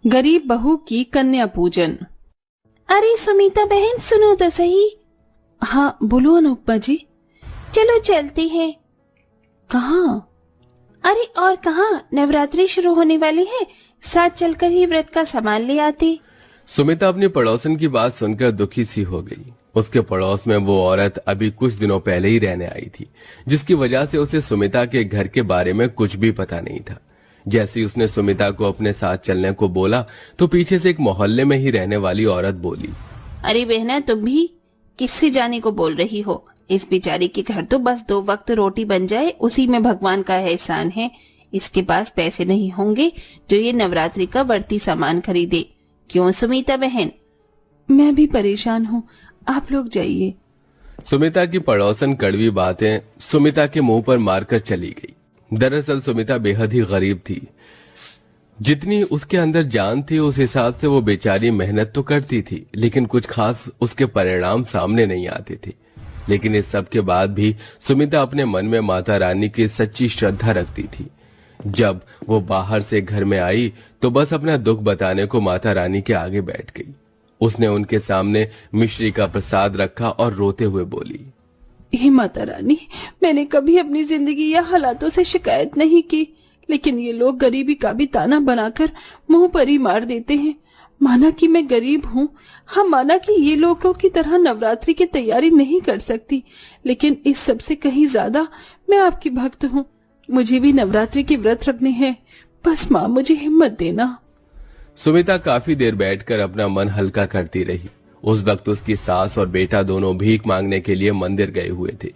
गरीब बहू की कन्या पूजन। अरे सुमिता बहन सुनो तो सही। हाँ बोलो अनुपमा जी। चलो चलते हैं। कहाँ? अरे और कहाँ, नवरात्रि शुरू होने वाली है, साथ चलकर ही व्रत का सामान ले आते। सुमिता अपनी पड़ोसन की बात सुनकर दुखी सी हो गई। उसके पड़ोस में वो औरत अभी कुछ दिनों पहले ही रहने आई थी, जिसकी वजह से उसे सुमिता के घर के बारे में कुछ भी पता नहीं था। जैसे ही उसने सुमिता को अपने साथ चलने को बोला तो पीछे से एक मोहल्ले में ही रहने वाली औरत बोली, अरे बहना तुम भी किससे जाने को बोल रही हो? इस बेचारी के घर तो बस 2 वक्त रोटी बन जाए उसी में भगवान का एहसान है। इसके पास पैसे नहीं होंगे जो ये नवरात्रि का बढ़ती सामान खरीदे। क्यों सुमिता बहन? मैं भी परेशान हूँ, आप लोग जाइए। सुमिता की पड़ोसन कड़वी बातें सुमिता के मुंह पर मारकर चली गई। दरअसल सुमिता बेहद ही गरीब थी। जितनी उसके अंदर जान थी उस हिसाब से वो बेचारी मेहनत तो करती थी, लेकिन कुछ खास उसके परिणाम सामने नहीं आते थे। लेकिन इस सब के बाद भी सुमिता अपने मन में माता रानी की सच्ची श्रद्धा रखती थी। जब वो बाहर से घर में आई तो बस अपना दुख बताने को माता रानी के आगे बैठ गई। उसने उनके सामने मिश्री का प्रसाद रखा और रोते हुए बोली, हे माता रानी, मैंने कभी अपनी जिंदगी या हालातों से शिकायत नहीं की, लेकिन ये लोग गरीबी का भी ताना बनाकर मुंह पर ही मार देते हैं। माना कि मैं गरीब हूँ, हाँ माना कि ये लोगों की तरह नवरात्रि की तैयारी नहीं कर सकती, लेकिन इस सब से कहीं ज्यादा मैं आपकी भक्त हूँ। मुझे भी नवरात्रि के व्रत रखने हैं, बस माँ मुझे हिम्मत देना। सुमिता काफी देर बैठकर अपना मन हल्का करती रही। उस वक्त उसकी सास और बेटा दोनों भीख मांगने के लिए मंदिर गए हुए थे।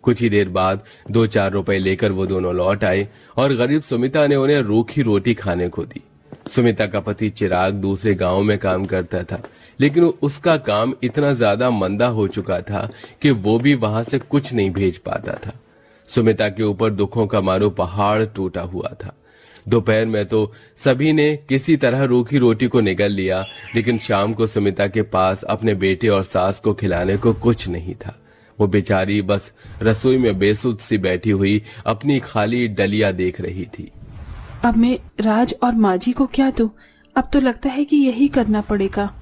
कुछ ही देर बाद 2-4 रुपए लेकर वो दोनों लौट आए और गरीब सुमिता ने उन्हें रूखी रोटी खाने को दी। सुमिता का पति चिराग दूसरे गांव में काम करता था, लेकिन उसका काम इतना ज्यादा मंदा हो चुका था कि वो भी वहां से कुछ नहीं भेज पाता था। सुमिता के ऊपर दुखों का मानो पहाड़ टूटा हुआ था। दोपहर में तो सभी ने किसी तरह रूखी रोटी को निगल लिया, लेकिन शाम को सुमिता के पास अपने बेटे और सास को खिलाने को कुछ नहीं था। वो बेचारी बस रसोई में बेसुध सी बैठी हुई अपनी खाली डलिया देख रही थी। अब मैं राज और माँ जी को क्या दूं? अब तो लगता है कि यही करना पड़ेगा।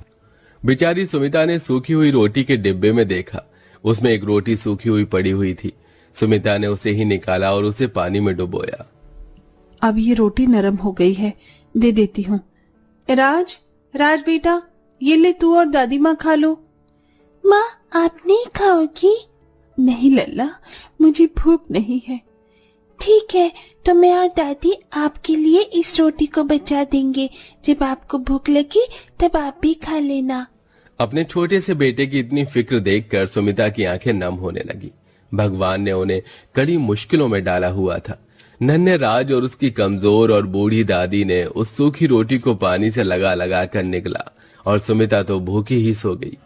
बेचारी सुमिता ने सूखी हुई रोटी के डिब्बे में देखा। उसमें एक रोटी सूखी हुई पड़ी हुई थी। सुमिता ने उसे ही निकाला और उसे पानी में डुबोया। अब ये रोटी नरम हो गई है, दे देती हूँ। राज बेटा, ये ले तू और दादी माँ खा लो। माँ आप नहीं खाओगी? नहीं लल्ला, मुझे भूख नहीं है। ठीक है, तो मैं और दादी आपके लिए इस रोटी को बचा देंगे। जब आपको भूख लगी तब आप भी खा लेना। अपने छोटे से बेटे की इतनी फिक्र देखकर सुमिता की आंखें नम होने लगी। भगवान ने उन्हें कड़ी मुश्किलों में डाला हुआ था। नन्हे राज और उसकी कमजोर और बूढ़ी दादी ने उस सूखी रोटी को पानी से लगा लगा कर निगला और सुमिता तो भूखी ही सो गई।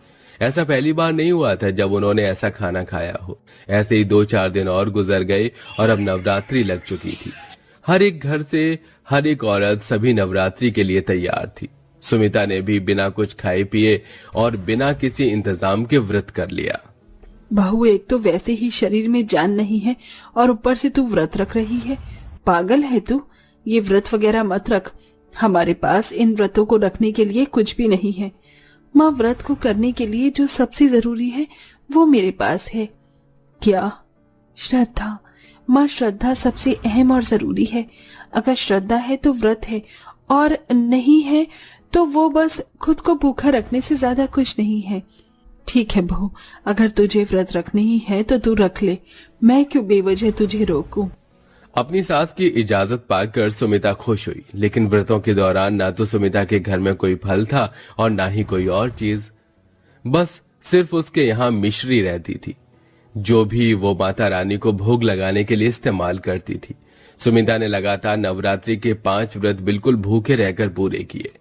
ऐसा पहली बार नहीं हुआ था जब उन्होंने ऐसा खाना खाया हो। ऐसे ही 2-4 दिन और गुजर गए और अब नवरात्रि लग चुकी थी। हर एक घर से हर एक औरत सभी नवरात्रि के लिए तैयार थी। सुमिता ने भी बिना कुछ खाए पिए और बिना किसी इंतजाम के व्रत कर लिया। बहू, एक तो वैसे ही शरीर में जान नहीं है और ऊपर से तू व्रत रख रही है। पागल है तू। ये व्रत वगैरह मत रख। हमारे पास इन व्रतों को रखने के लिए कुछ भी नहीं है। माँ, व्रत को करने के लिए जो सबसे जरूरी है वो मेरे पास है। क्या? श्रद्धा। माँ, श्रद्धा सबसे अहम और जरूरी है। अगर श्रद्धा है तो व्रत है, और नहीं है तो वो बस खुद को भूखा रखने से ज्यादा कुछ नहीं है। ठीक है बहू, अगर तुझे व्रत रखने ही है तो तू रख ले। मैं क्यों बेवजह तुझे रोकूं? अपनी सास की इजाजत पाकर सुमिता खुश हुई, लेकिन व्रतों के दौरान ना तो सुमिता के घर में कोई फल था और ना ही कोई और चीज। बस सिर्फ उसके यहाँ मिश्री रहती थी, जो भी वो माता रानी को भोग लगाने के लिए इस्तेमाल करती थी। सुमिता ने लगातार नवरात्रि के 5 व्रत बिल्कुल भूखे रहकर पूरे किए,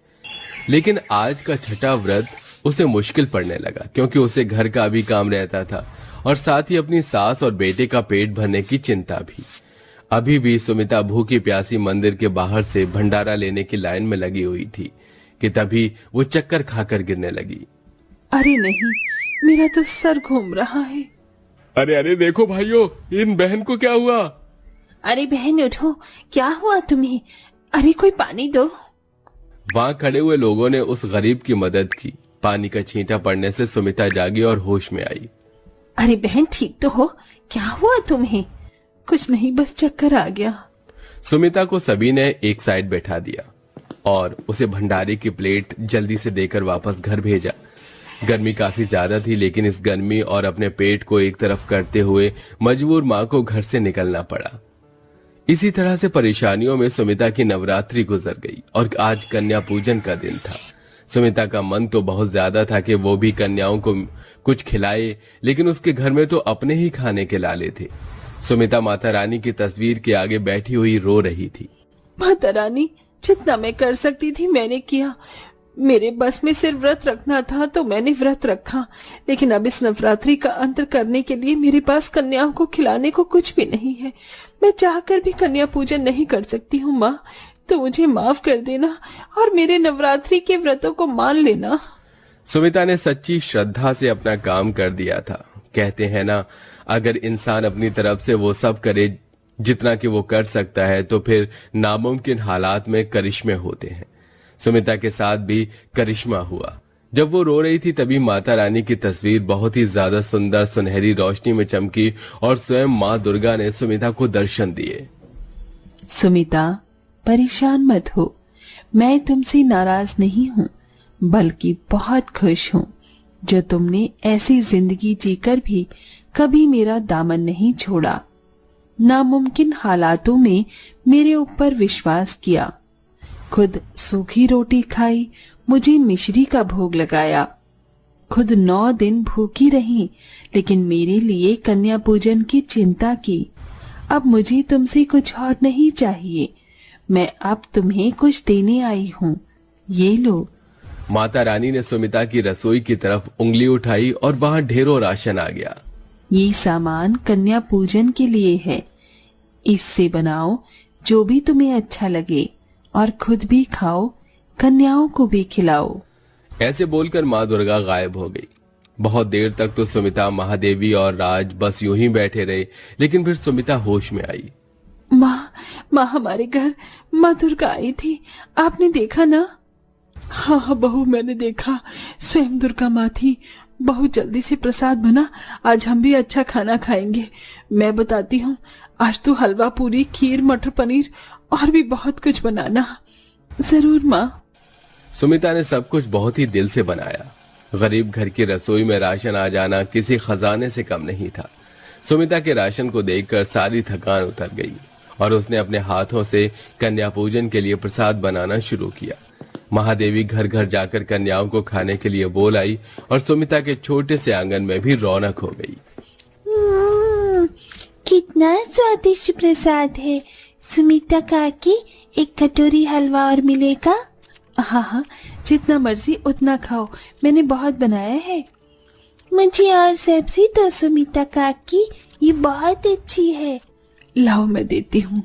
लेकिन आज का छठा व्रत उसे मुश्किल पड़ने लगा, क्योंकि उसे घर का भी काम रहता था और साथ ही अपनी सास और बेटे का पेट भरने की चिंता भी। अभी भी सुमिता भूखी प्यासी मंदिर के बाहर से भंडारा लेने की लाइन में लगी हुई थी कि तभी वो चक्कर खाकर गिरने लगी। अरे नहीं, मेरा तो सर घूम रहा है। अरे देखो भाइयों, इन बहन को क्या हुआ? अरे बहन उठो, क्या हुआ तुम्हें? अरे कोई पानी दो। वहां खड़े हुए लोगों ने उस गरीब की मदद की। पानी का छींटा पड़ने से सुमिता जागी और होश में आई। अरे बहन, ठीक तो हो? क्या हुआ तुम्हें? कुछ नहीं, बस चक्कर आ गया। सुमिता को सभी ने एक साइड बैठा दिया और उसे भंडारे की प्लेट जल्दी से देकर वापस घर भेजा। गर्मी काफी ज्यादा थी, लेकिन इस गर्मी और अपने पेट को एक तरफ करते हुए मजबूर मां को घर से निकलना पड़ा। इसी तरह से परेशानियों में सुमिता की नवरात्रि गुजर गई और आज कन्या पूजन का दिन था। सुमिता का मन तो बहुत ज्यादा था कि वो भी कन्याओं को कुछ खिलाए, लेकिन उसके घर में तो अपने ही खाने के लाले थे। सुमिता माता रानी की तस्वीर के आगे बैठी हुई रो रही थी। माता रानी, जितना मैं कर सकती थी मैंने किया। मेरे बस में सिर्फ व्रत रखना था तो मैंने व्रत रखा, लेकिन अब इस नवरात्रि का अंत करने के लिए मेरे पास कन्याओं को खिलाने को कुछ भी नहीं है। मैं चाहकर भी कन्या पूजन नहीं कर सकती हूँ माँ, तो मुझे माफ कर देना और मेरे नवरात्रि के व्रतों को मान लेना। सुमिता ने सच्ची श्रद्धा से अपना काम कर दिया था। कहते हैं ना, अगर इंसान अपनी तरफ से वो सब करे जितना कि वो कर सकता है तो फिर नामुमकिन हालात में करिश्मे होते हैं। सुमिता के साथ भी करिश्मा हुआ। जब वो रो रही थी तभी माता रानी की तस्वीर बहुत ही ज्यादा सुंदर सुनहरी रोशनी में चमकी और स्वयं माँ दुर्गा ने सुमिता को दर्शन दिए। सुमिता, परेशान मत हो, मैं तुमसे नाराज नहीं हूँ, बल्कि बहुत खुश हूँ जो तुमने ऐसी जिंदगी जीकर भी कभी मेरा दामन नहीं छोड़ा, नामुमकिन हालातों में मेरे ऊपर विश्वास किया, खुद सूखी रोटी खाई, मुझे मिश्री का भोग लगाया, खुद 9 दिन भूखी रही, लेकिन मेरे लिए कन्या पूजन की चिंता की। अब मुझे तुमसे कुछ और नहीं चाहिए, मैं अब तुम्हें कुछ देने आई हूँ, ये लो। माता रानी ने सुमिता की रसोई की तरफ उंगली उठाई और वहां ढेरों राशन आ गया। ये सामान कन्या पूजन के लिए है, इससे बनाओ जो भी तुम्हें अच्छा लगे और खुद भी खाओ, कन्याओं को भी खिलाओ। ऐसे बोलकर माँ दुर्गा गायब हो गई। बहुत देर तक तो सुमिता, महादेवी और राज बस यूं ही बैठे रहे, लेकिन फिर सुमिता होश में आई। माँ हमारे घर माँ दुर्गा आई थी, आपने देखा ना? हाँ बहू, मैंने देखा, स्वयं दुर्गा माँ थी। बहुत जल्दी से प्रसाद बना, आज हम भी अच्छा खाना खाएंगे। मैं बताती हूँ, आज तो हलवा पूरी, खीर, मटर पनीर और भी बहुत कुछ बनाना। जरूर माँ। सुमिता ने सब कुछ बहुत ही दिल से बनाया। गरीब घर की रसोई में राशन आ जाना किसी खजाने से कम नहीं था। सुमिता के राशन को देखकर सारी थकान उतर गई और उसने अपने हाथों से कन्या पूजन के लिए प्रसाद बनाना शुरू किया। महादेवी घर घर जाकर कन्याओं को खाने के लिए बोल आई और सुमिता के छोटे से आंगन में भी रौनक हो गई। कितना स्वादिष्ट प्रसाद है। सुमिता काकी, एक कटोरी हलवा और मिलेगा? हाँ, जितना मर्जी उतना खाओ, मैंने बहुत बनाया है। मुझे और सब्जी तो सुमिता काकी, ये बहुत अच्छी है। लाओ, मैं देती हूँ।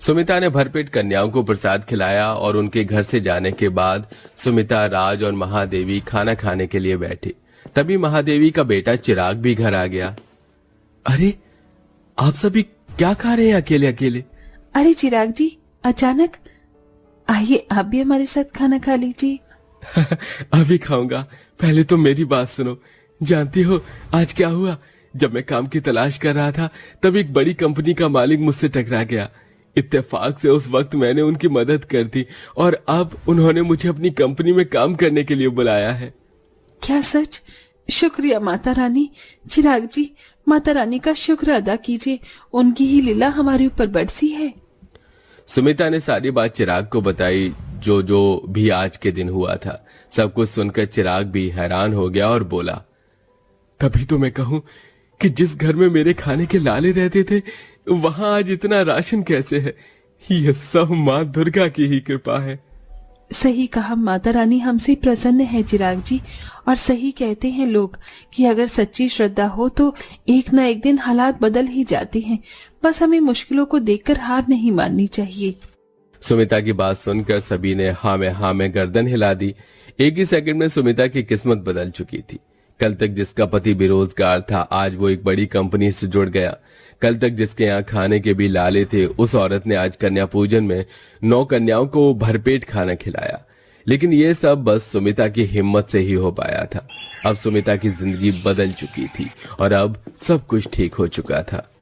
सुमिता ने भरपेट कन्याओं को प्रसाद खिलाया और उनके घर से जाने के बाद सुमिता, राज और महादेवी खाना खाने के लिए बैठे। तभी महादेवी का बेटा चिराग भी घर आ गया। अरे, आप सभी क्या खा रहे हैं अकेले अकेले? अरे चिराग जी, अचानक आइए, आप भी हमारे साथ खाना खा लीजिए। अभी खाऊंगा, पहले तो मेरी बात सुनो। जानती हो आज क्या हुआ? जब मैं काम की तलाश कर रहा था तब एक बड़ी कंपनी का मालिक मुझसे टकरा गया। इत्तेफाक से उस वक्त मैंने उनकी मदद कर दी और अब उन्होंने मुझे अपनी कंपनी में काम करने के लिए बुलाया है। क्या सच? शुक्रिया माता रानी। चिराग जी, माता रानी का शुक्र अदा कीजिए, उनकी ही लीला हमारे ऊपर बरसी है। सुमिता ने सारी बात चिराग को बताई, जो भी आज के दिन हुआ था। सब कुछ सुनकर चिराग भी हैरान हो गया और बोला, तभी तो मैं कहूं कि जिस घर में मेरे खाने के लाले रहते थे वहां आज इतना राशन कैसे है? यह सब माँ दुर्गा की ही कृपा है। सही कहा, माता रानी हमसे प्रसन्न है चिराग जी। और सही कहते हैं लोग कि अगर सच्ची श्रद्धा हो तो एक न एक दिन हालात बदल ही जाते हैं। बस हमें मुश्किलों को देखकर हार नहीं माननी चाहिए। सुमिता की बात सुनकर सभी ने हाँ में गर्दन हिला दी। एक ही सेकंड में सुमिता की किस्मत बदल चुकी थी। कल तक जिसका पति बेरोजगार था, आज वो एक बड़ी कंपनी से जुड़ गया। कल तक जिसके यहाँ खाने के भी लाले थे, उस औरत ने आज कन्या पूजन में 9 कन्याओं को भरपेट खाना खिलाया। लेकिन ये सब बस सुमिता की हिम्मत से ही हो पाया था। अब सुमिता की जिंदगी बदल चुकी थी और अब सब कुछ ठीक हो चुका था।